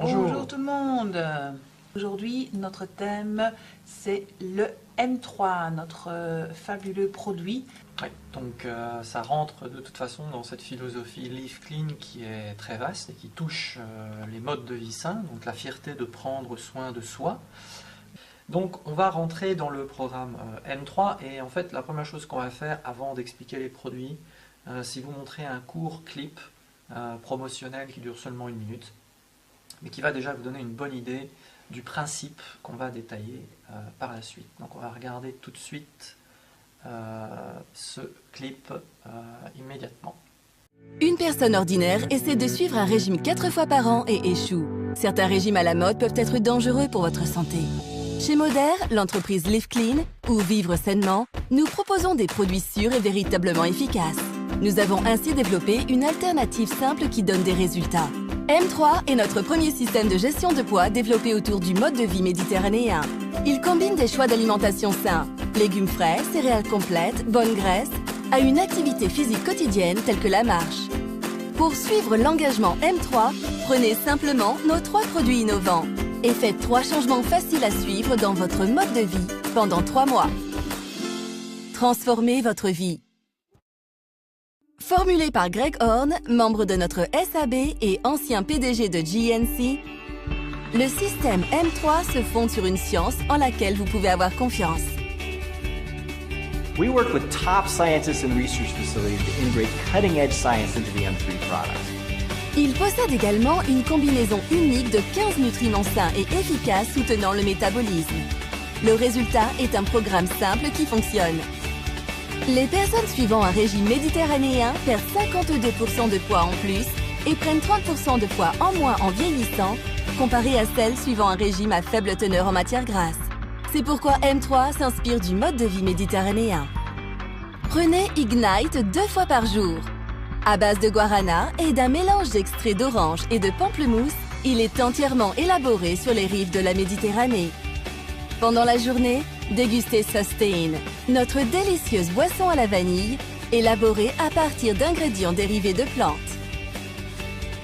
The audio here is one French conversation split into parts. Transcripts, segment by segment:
Bonjour tout le monde. Aujourd'hui, notre thème, c'est le M3, notre fabuleux produit. Oui, donc ça rentre de toute façon dans cette philosophie Live Clean qui est très vaste et qui touche les modes de vie sains, donc la fierté de prendre soin de soi. Donc on va rentrer dans le programme M3 et en fait la première chose qu'on va faire avant d'expliquer les produits, c'est vous montrer un court clip promotionnel qui dure seulement 1 minute, mais qui va déjà vous donner une bonne idée du principe qu'on va détailler par la suite. Donc on va regarder tout de suite ce clip immédiatement. Une personne ordinaire essaie de suivre un régime 4 fois par an et échoue. Certains régimes à la mode peuvent être dangereux pour votre santé. Chez Moder, l'entreprise Live Clean, ou Vivre sainement, nous proposons des produits sûrs et véritablement efficaces. Nous avons ainsi développé une alternative simple qui donne des résultats. M3 est notre premier système de gestion de poids développé autour du mode de vie méditerranéen. Il combine des choix d'alimentation sains, légumes frais, céréales complètes, bonne graisse, à une activité physique quotidienne telle que la marche. Pour suivre l'engagement M3, prenez simplement nos 3 produits innovants et faites 3 changements faciles à suivre dans votre mode de vie pendant 3 mois. Transformez votre vie. Formulé par Greg Horn, membre de notre SAB et ancien PDG de GNC, le système M3 se fonde sur une science en laquelle vous pouvez avoir confiance. We work with top scientists and research facilities to integrate cutting-edge science into the M3 product. Il possède également une combinaison unique de 15 nutriments sains et efficaces soutenant le métabolisme. Le résultat est un programme simple qui fonctionne. Les personnes suivant un régime méditerranéen perdent 52% de poids en plus et prennent 30% de poids en moins en vieillissant, comparé à celles suivant un régime à faible teneur en matière grasse. C'est pourquoi M3 s'inspire du mode de vie méditerranéen. Prenez Ignite 2 fois par jour. À base de guarana et d'un mélange d'extraits d'orange et de pamplemousse, il est entièrement élaboré sur les rives de la Méditerranée. Pendant la journée, dégustez Sustain, notre délicieuse boisson à la vanille, élaborée à partir d'ingrédients dérivés de plantes.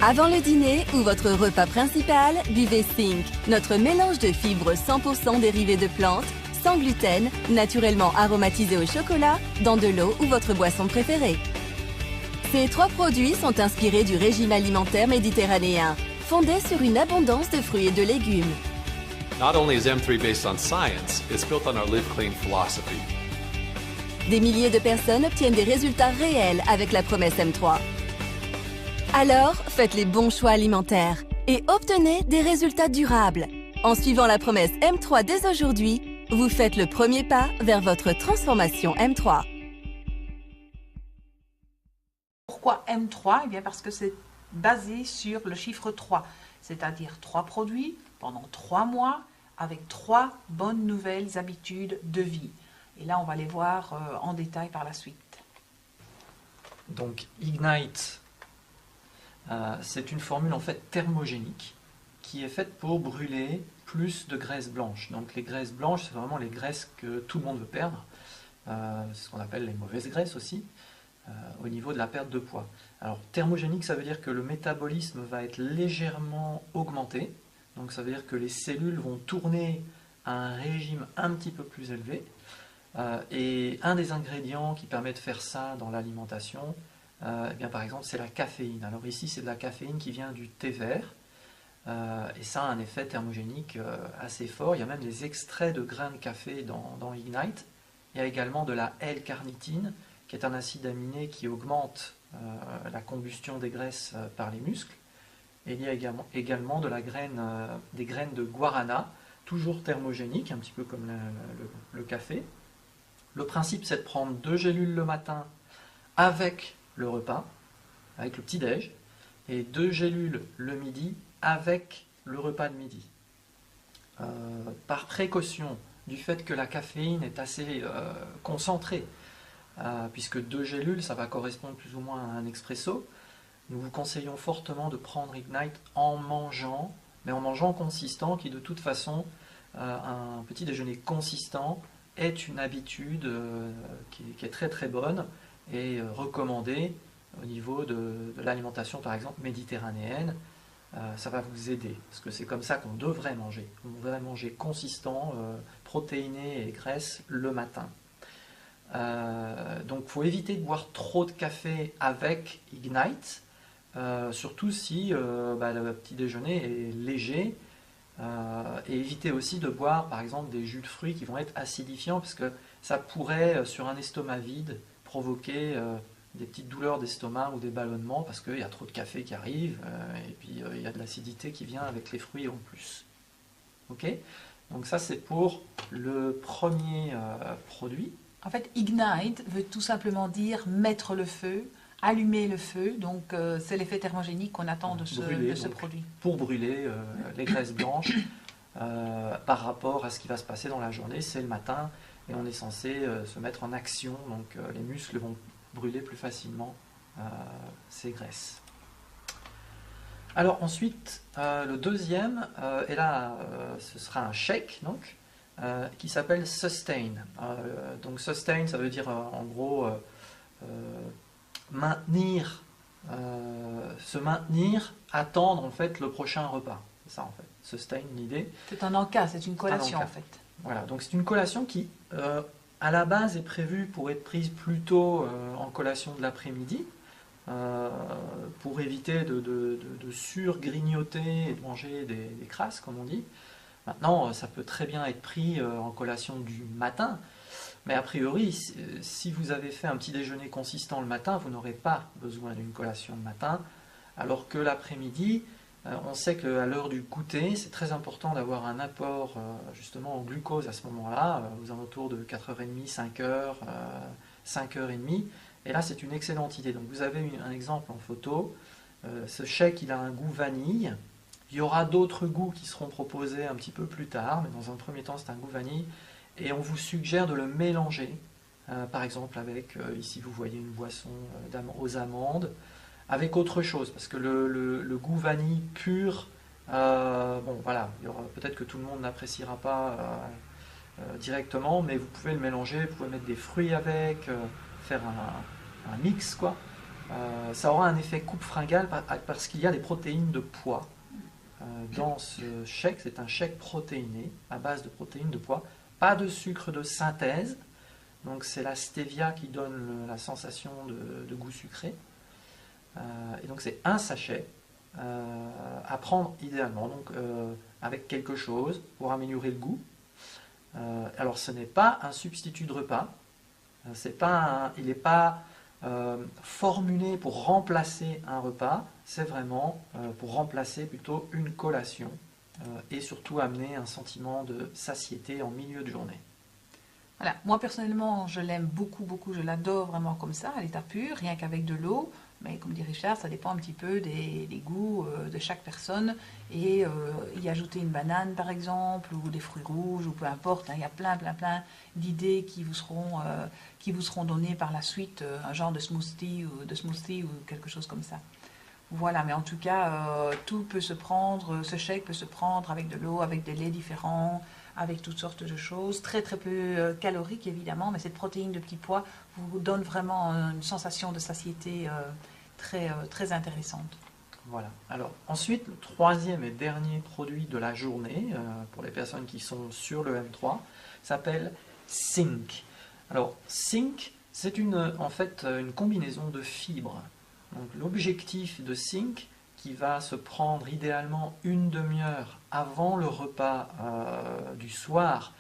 Avant le dîner ou votre repas principal, buvez Think, notre mélange de fibres 100% dérivées de plantes, sans gluten, naturellement aromatisé au chocolat, dans de l'eau ou votre boisson préférée. Ces 3 produits sont inspirés du régime alimentaire méditerranéen, fondé sur une abondance de fruits et de légumes. Not only is M3 based on science, it's built on our Live Clean philosophy. Des milliers de personnes obtiennent des résultats réels avec la promesse M3. Alors, faites les bons choix alimentaires et obtenez des résultats durables. En suivant la promesse M3 dès aujourd'hui, vous faites le premier pas vers votre transformation M3. Pourquoi M3? Eh bien parce que c'est basé sur le chiffre 3, c'est-à-dire 3 produits pendant 3 mois avec 3 bonnes nouvelles habitudes de vie. Et là, on va les voir en détail par la suite. Donc Ignite, c'est une formule en fait thermogénique qui est faite pour brûler plus de graisses blanches. Donc les graisses blanches, c'est vraiment les graisses que tout le monde veut perdre. C'est ce qu'on appelle les mauvaises graisses aussi, au niveau de la perte de poids. Alors thermogénique, ça veut dire que le métabolisme va être légèrement augmenté. Donc ça veut dire que les cellules vont tourner à un régime un petit peu plus élevé. Et un des ingrédients qui permet de faire ça dans l'alimentation, eh bien, par exemple, c'est la caféine. Alors ici, c'est de la caféine qui vient du thé vert. Et ça a un effet thermogénique assez fort. Il y a même des extraits de grains de café dans Ignite. Il y a également de la L-carnitine, qui est un acide aminé qui augmente la combustion des graisses par les muscles. Et il y a également de des graines de guarana, toujours thermogéniques, un petit peu comme le café. Le principe, c'est de prendre 2 gélules le matin avec le repas, avec le petit-déj, et 2 gélules le midi avec le repas de midi. Par précaution, du fait que la caféine est assez concentrée, puisque 2 gélules, ça va correspondre plus ou moins à un expresso, nous vous conseillons fortement de prendre Ignite en mangeant, mais en mangeant consistant, qui de toute façon, un petit déjeuner consistant est une habitude qui est très très bonne et recommandée au niveau de l'alimentation par exemple méditerranéenne, ça va vous aider, parce que c'est comme ça qu'on devrait manger. On devrait manger consistant, protéiné et graisse le matin. Donc il faut éviter de boire trop de café avec Ignite, surtout si le petit déjeuner est léger, et éviter aussi de boire par exemple des jus de fruits qui vont être acidifiants, parce que ça pourrait sur un estomac vide provoquer des petites douleurs d'estomac ou des ballonnements, parce qu'il y a trop de café qui arrive, et puis il y a de l'acidité qui vient avec les fruits en plus. Ok, donc ça c'est pour le premier produit. En fait, ignite veut tout simplement dire mettre le feu, allumer le feu. Donc, c'est l'effet thermogénique qu'on attend de ce produit. Pour brûler les graisses blanches par rapport à ce qui va se passer dans la journée. C'est le matin et on est censé se mettre en action. Donc, les muscles vont brûler plus facilement ces graisses. Alors ensuite, le deuxième, et là, ce sera un shake, donc, qui s'appelle Sustain. Donc Sustain, ça veut dire en gros maintenir, se maintenir, attendre en fait le prochain repas. C'est ça en fait, Sustain, l'idée. C'est un encas, c'est une collation en fait. Voilà, donc c'est une collation qui à la base est prévue pour être prise plutôt en collation de l'après-midi, pour éviter de surgrignoter et de manger des crasses comme on dit. Maintenant, ça peut très bien être pris en collation du matin, mais a priori, si vous avez fait un petit déjeuner consistant le matin, vous n'aurez pas besoin d'une collation le matin, alors que l'après-midi, on sait qu'à l'heure du goûter, c'est très important d'avoir un apport justement en glucose à ce moment-là, aux alentours de 4h30, 5h, 5h30, et là c'est une excellente idée. Donc vous avez un exemple en photo, ce shake il a un goût vanille. Il y aura d'autres goûts qui seront proposés un petit peu plus tard, mais dans un premier temps c'est un goût vanille, et on vous suggère de le mélanger, par exemple avec, ici vous voyez une boisson aux amandes, avec autre chose, parce que le goût vanille pur, bon voilà, peut-être que tout le monde n'appréciera pas directement, mais vous pouvez le mélanger, vous pouvez mettre des fruits avec, faire un mix quoi. Ça aura un effet coupe fringale parce qu'il y a des protéines de pois. Dans ce shake, c'est un shake protéiné, à base de protéines de pois, pas de sucre de synthèse, donc c'est la stevia qui donne la sensation de goût sucré, et donc c'est un sachet à prendre idéalement, donc avec quelque chose pour améliorer le goût. Alors ce n'est pas un substitut de repas, il n'est pas formulé pour remplacer un repas, c'est vraiment pour remplacer plutôt une collation et surtout amener un sentiment de satiété en milieu de journée. Voilà, moi personnellement je l'aime beaucoup, je l'adore vraiment comme ça, à l'état pur, rien qu'avec de l'eau, mais comme dit Richard, ça dépend un petit peu des goûts de chaque personne, et y ajouter une banane par exemple, ou des fruits rouges, ou peu importe, hein, il y a plein d'idées qui vous seront données par la suite, un genre de smoothie ou quelque chose comme ça. Voilà, mais en tout cas, tout peut se prendre, ce shake peut se prendre avec de l'eau, avec des laits différents, avec toutes sortes de choses, très peu caloriques évidemment, mais cette protéine de petits pois vous donne vraiment une sensation de satiété très intéressante. Voilà. Alors ensuite, le troisième et dernier produit de la journée, pour les personnes qui sont sur le M3, s'appelle Sync. Alors Sync, c'est en fait une combinaison de fibres. Donc l'objectif de Sync, qui va se prendre idéalement une demi-heure avant le repas du soir,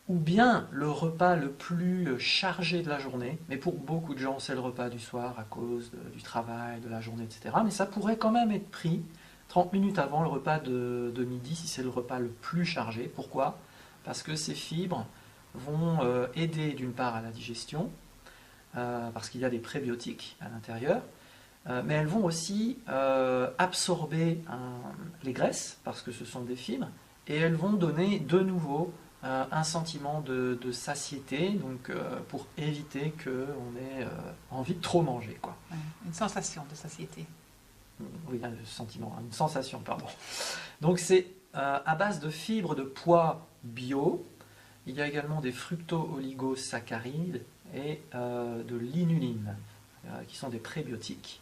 ou bien le repas le plus chargé de la journée, mais pour beaucoup de gens c'est le repas du soir à cause du travail, de la journée, etc. Mais ça pourrait quand même être pris 30 minutes avant le repas de midi si c'est le repas le plus chargé. Pourquoi ? Parce que ces fibres vont aider d'une part à la digestion, parce qu'il y a des prébiotiques à l'intérieur, mais elles vont aussi absorber les graisses, parce que ce sont des fibres, et elles vont donner de nouveau un sentiment de satiété, donc pour éviter qu'on ait envie de trop manger, quoi. Ouais, une sensation de satiété. Oui, une sensation, pardon. Donc c'est à base de fibres de pois bio. Il y a également des fructo-oligosaccharides et de l'inuline, qui sont des prébiotiques.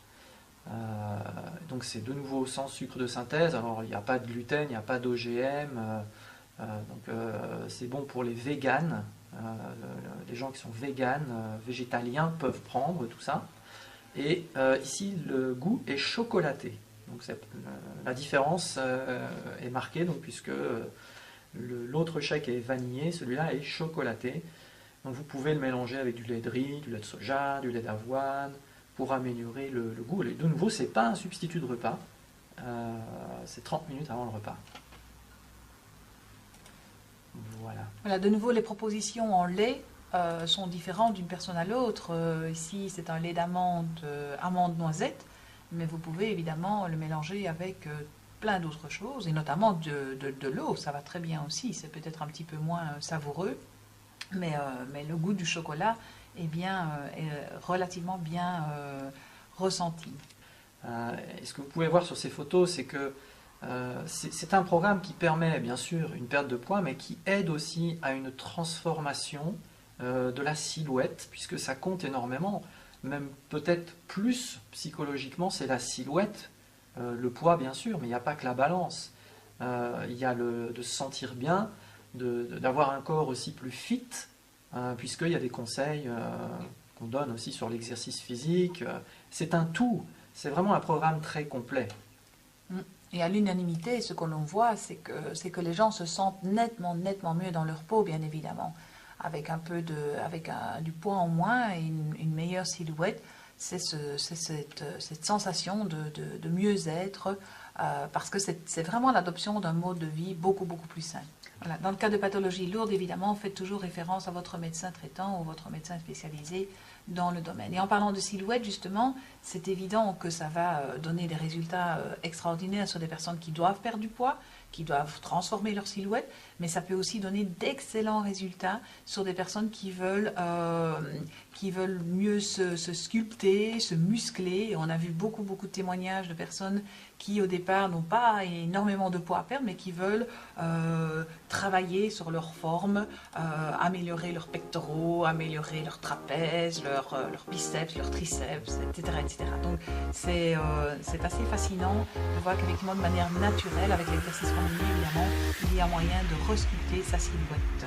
Donc c'est de nouveau sans sucre de synthèse. Alors il n'y a pas de gluten, il n'y a pas d'OGM. C'est bon pour les véganes. Les gens qui sont véganes, végétaliens peuvent prendre tout ça. Et ici le goût est chocolaté. Donc la différence est marquée donc, puisque l'autre shake est vanillé, celui-là est chocolaté. Donc vous pouvez le mélanger avec du lait de riz, du lait de soja, du lait d'avoine pour améliorer le goût. Et de nouveau, ce n'est pas un substitut de repas, c'est 30 minutes avant le repas. Voilà, de nouveau, les propositions en lait sont différentes d'une personne à l'autre. Ici, c'est un lait d'amande, amande-noisette, mais vous pouvez évidemment le mélanger avec plein d'autres choses, et notamment de l'eau. Ça va très bien aussi, c'est peut-être un petit peu moins savoureux, mais le goût du chocolat est relativement bien ressenti. Et ce que vous pouvez voir sur ces photos, c'est que c'est un programme qui permet bien sûr une perte de poids, mais qui aide aussi à une transformation de la silhouette, puisque ça compte énormément, même peut-être plus psychologiquement, c'est la silhouette, le poids bien sûr, mais il n'y a pas que la balance. Il y a de se sentir bien, d'avoir un corps aussi plus fit, puisqu'il y a des conseils qu'on donne aussi sur l'exercice physique. C'est un tout, c'est vraiment un programme très complet. Et à l'unanimité, ce que l'on voit, c'est que les gens se sentent nettement mieux dans leur peau, bien évidemment, avec du poids en moins et une meilleure silhouette. C'est cette sensation de mieux-être, parce que c'est vraiment l'adoption d'un mode de vie beaucoup plus sain. Voilà. Dans le cas de pathologies lourdes, évidemment, faites toujours référence à votre médecin traitant ou votre médecin spécialisé dans le domaine. Et en parlant de silhouette, justement, c'est évident que ça va donner des résultats extraordinaires sur des personnes qui doivent perdre du poids, qui doivent transformer leur silhouette, mais ça peut aussi donner d'excellents résultats sur des personnes qui veulent mieux se sculpter, se muscler. Et on a vu beaucoup de témoignages de personnes qui au départ n'ont pas énormément de poids à perdre, mais qui veulent travailler sur leur forme, améliorer leurs pectoraux, améliorer leurs trapèzes, leurs biceps, leurs triceps, etc. Donc c'est assez fascinant de voir qu'effectivement de manière naturelle, avec l'exercice régulier évidemment, il y a moyen de resculpter sa silhouette.